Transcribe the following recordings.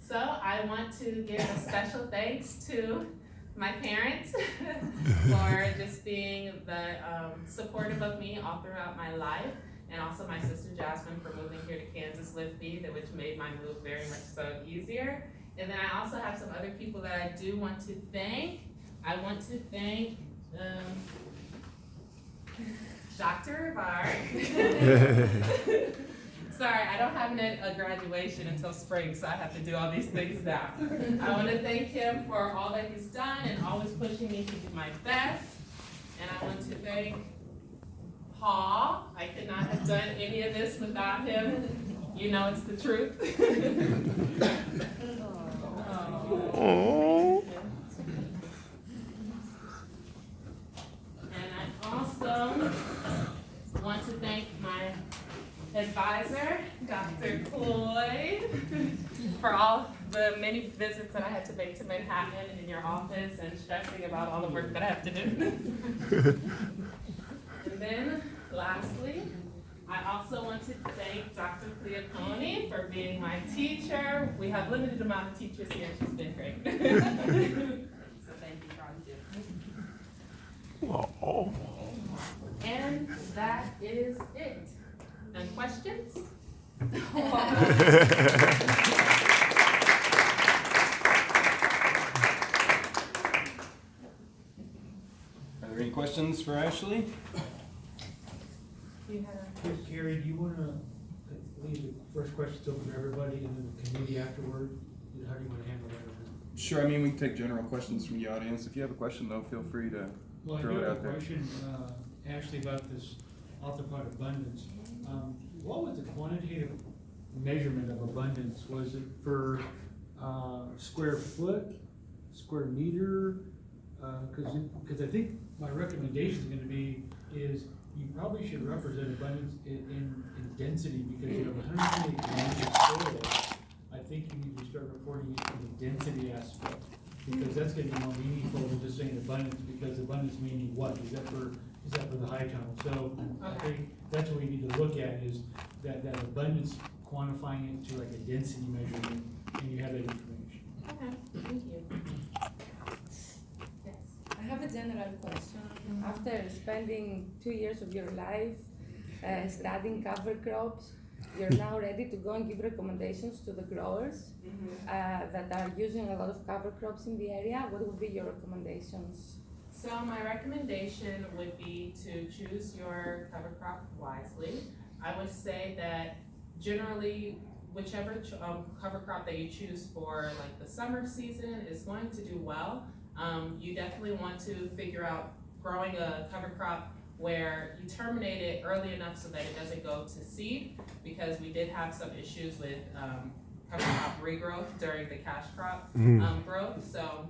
So I want to give a special thanks to my parents for just being the supportive of me all throughout my life, and also my sister Jasmine for moving here to Kansas with me, which made my move very much so easier. And then I also have some other people that I do want to thank. I want to thank Dr. Rivard. Sorry, I don't have a graduation until spring, so I have to do all these things now. I want to thank him for all that he's done and always pushing me to do my best. And I want to thank Paul. I could not have done any of this without him. You know it's the truth. And I also want to thank my advisor, Dr. Cloyd, for all the many visits that I had to make to Manhattan in your office and stressing about all the work that I have to do. And then, lastly, I also want to thank Dr. Cleocone for being my teacher. We have limited amount of teachers here. She's been great. So thank you for all you do. And that is it. And questions? Are there any questions for Ashlee? Carrie, do you want to leave the first questions open to everybody and then the committee afterward? How do you want to handle that? Sure, I mean, we can take general questions from the audience. If you have a question, though, feel free to Well, I throw do it have out a there. question, Ashley, about this arthropod abundance. What was the quantitative measurement of abundance? Was it per square foot, square meter? Because I think my recommendation is going to be you probably should represent abundance in density, because you have 128 grams of soil. I think you need to start reporting it in the density aspect, because that's going to be more meaningful than just saying abundance, because abundance meaning what? Is that for the high tunnel? So I think that's what we need to look at, is that abundance, quantifying it to like a density measurement, and you have that information. Okay, thank you. Yes. I have a general question. After spending 2 years of your life studying cover crops, you're now ready to go and give recommendations to the growers that are using a lot of cover crops in the area. What would be your recommendations? So my recommendation would be to choose your cover crop wisely. I would say that generally, whichever cover crop that you choose for like the summer season is going to do well. You definitely want to figure out growing a cover crop where you terminate it early enough so that it doesn't go to seed, because we did have some issues with cover crop regrowth during the cash crop growth. So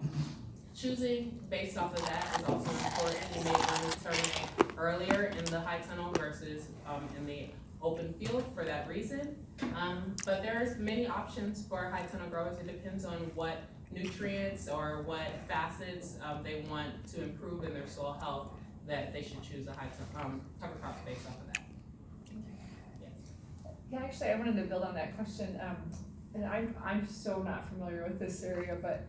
choosing based off of that is also important. You may want to terminate earlier in the high tunnel versus in the open field for that reason. But there's many options for high tunnel growers. It depends on what nutrients or what facets they want to improve in their soil health, that they should choose a high cover crop based off of that. Yes. Yeah, actually, I wanted to build on that question, and I'm so not familiar with this area, but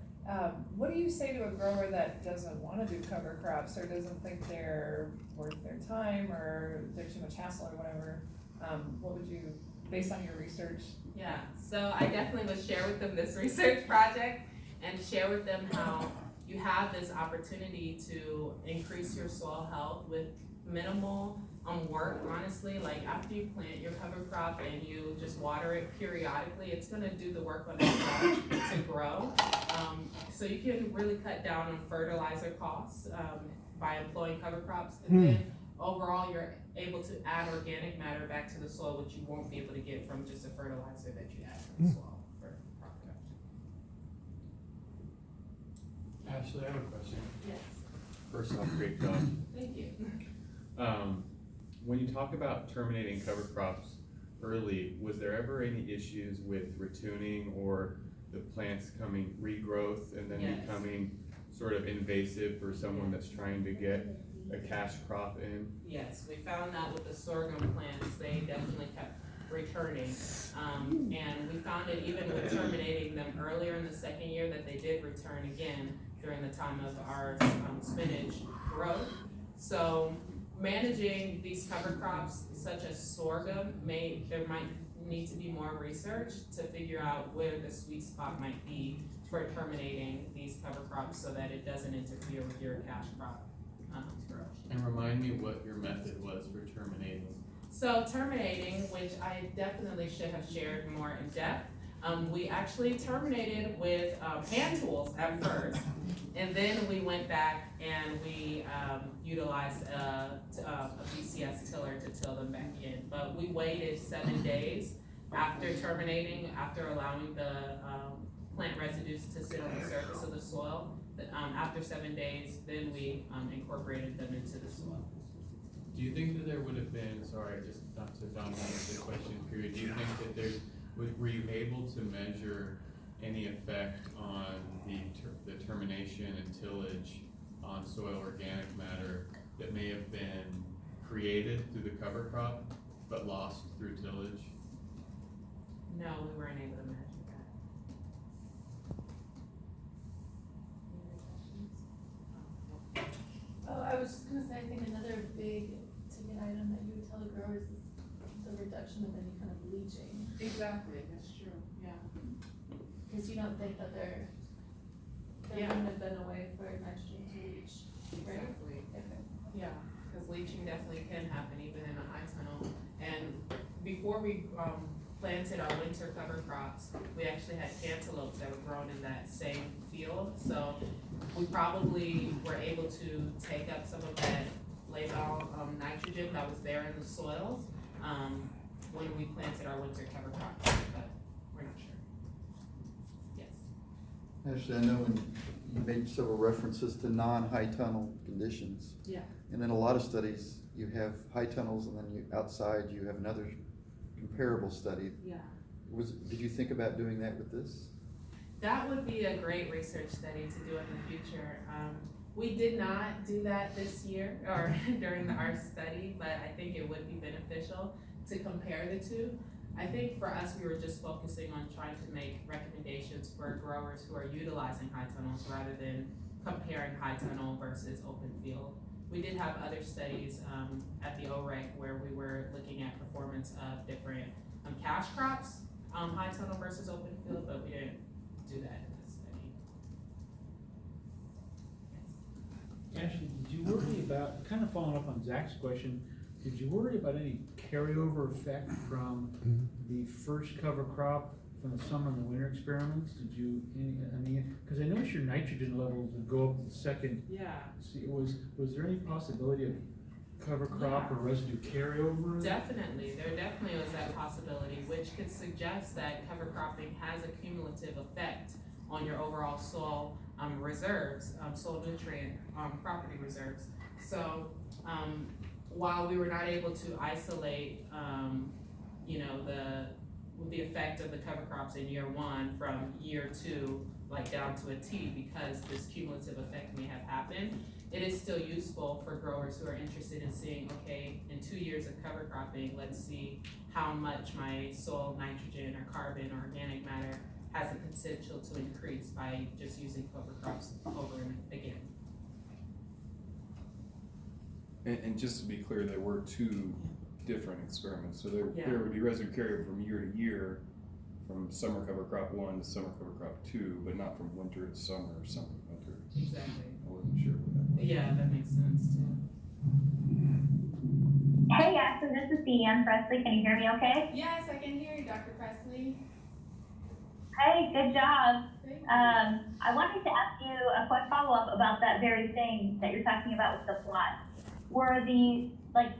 what do you say to a grower that doesn't want to do cover crops, or doesn't think they're worth their time, or they're too much hassle, or whatever? What would you, based on your research? Yeah, so I definitely would share with them this research project and share with them how you have this opportunity to increase your soil health with minimal work, honestly. Like after you plant your cover crop and you just water it periodically, it's gonna do the work on itself to grow. So you can really cut down on fertilizer costs by employing cover crops. And then overall, you're able to add organic matter back to the soil, which you won't be able to get from just a fertilizer that you add to the soil for crop production. Ashley, I have a question. Yes. First off, great job. Thank you. When you talk about terminating cover crops early, was there ever any issues with retuning or the plants coming regrowth and then Yes. becoming sort of invasive for someone that's trying to get a cash crop in? Yes, we found that with the sorghum plants, they definitely kept returning. And we found it even with terminating them earlier in the second year that they did return again during the time of our spinach growth. So managing these cover crops such as sorghum there might need to be more research to figure out where the sweet spot might be for terminating these cover crops so that it doesn't interfere with your cash crop growth. And remind me what your method was for terminating. So terminating, which I definitely should have shared more in depth, we actually terminated with hand tools at first, and then we went back and we utilized a BCS tiller to till them back in. But we waited 7 days after terminating, after allowing the plant residues to sit on the surface of the soil. After 7 days, then we incorporated them into the soil. Do you think that there would have been, sorry, just not to dominate the question period, do you think that were you able to measure any effect on the termination and tillage on soil organic matter that may have been created through the cover crop but lost through tillage? No, we weren't able to measure that. Any other questions? Oh, I was just gonna say, I think another big ticket item that you would tell the growers is the reduction of any kind of leaching. Exactly, that's true, yeah. Cause you don't think that there Yeah. wouldn't have been a way for nitrogen to leach, right? Exactly. Okay. Yeah, because leaching definitely can happen even in a high tunnel. And before we planted our winter cover crops, we actually had cantaloupes that were grown in that same field. So we probably were able to take up some of that labile nitrogen that was there in the soils when we planted our winter cover crops, but we're not sure. Yes. Actually, I know when you made several references to non-high tunnel conditions. Yeah. And in a lot of studies, you have high tunnels and then outside you have another comparable study. Yeah. Did you think about doing that with this? That would be a great research study to do in the future. We did not do that this year or during our study, but I think it would be beneficial to compare the two. I think for us, we were just focusing on trying to make recommendations for growers who are utilizing high tunnels rather than comparing high tunnel versus open field. We did have other studies at the OREC where we were looking at performance of different cash crops, high tunnel versus open field, but we didn't do that in this study. Yes. Ashley, did you worry about, kind of following up on Zach's question, did you worry about any carryover effect from the first cover crop from the summer and the winter experiments? Did you, because I noticed your nitrogen levels would go up the second. Yeah. Was there any possibility of cover crop or residue carryover? Definitely, there definitely was that possibility, which could suggest that cover cropping has a cumulative effect on your overall soil reserves, soil nutrient property reserves. So while we were not able to isolate, the effect of the cover crops in year one from year two, like down to a T, because this cumulative effect may have happened, it is still useful for growers who are interested in seeing, okay, in 2 years of cover cropping, let's see how much my soil nitrogen or carbon or organic matter has the potential to increase by just using cover crops over and again. And just to be clear, there were two different experiments. So there Yeah. would be residue carryover from year to year, from summer cover crop 1 to summer cover crop 2, but not from winter to summer or summer to winter. Exactly. I wasn't sure what that was. Yeah, that makes sense too. Hey, Ashlee, this is Deanne Presley. Can you hear me okay? Yes, I can hear you, Dr. Presley. Hey, good job. Thank you. I wanted to ask you a quick follow-up about that very thing that you're talking about with the plots. Were the,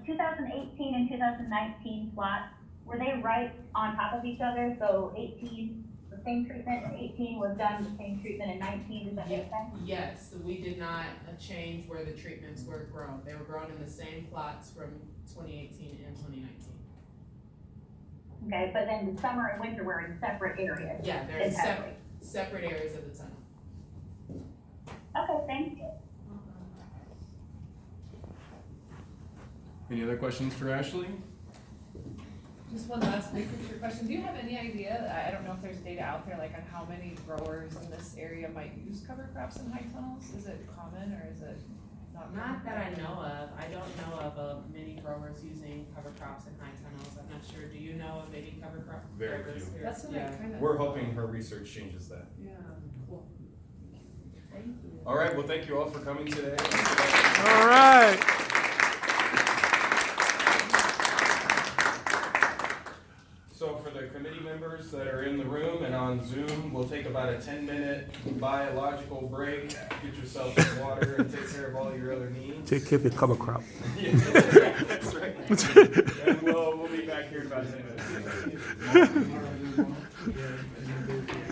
2018 and 2019 plots, were they right on top of each other? So 18, the same treatment in 18 was done, the same treatment in 19, does that make sense? Yes, we did not change where the treatments were grown. They were grown in the same plots from 2018 and 2019. Okay, but then the summer and winter were in separate areas? Yeah, they're entirely. separate areas of the tunnel. Okay, thank you. Any other questions for Ashlee? Just one last big picture question. Do you have any idea, I don't know if there's data out there, like on how many growers in this area might use cover crops in high tunnels? Is it common or is it not? Not that I know of. I don't know of many growers using cover crops in high tunnels. I'm not sure. Do you know of any cover crop Very growers few. here? That's what I Yeah. kind of. We're hoping her research changes that. Yeah, cool. Thank you. All right, well, thank you all for coming today. All right. So for the committee members that are in the room and on Zoom, we'll take about a 10-minute biological break, get yourself some water and take care of all your other needs. Take care of your cover crop. Yeah, that's right. And we'll be back here in about 10 minutes. Yeah, and then there's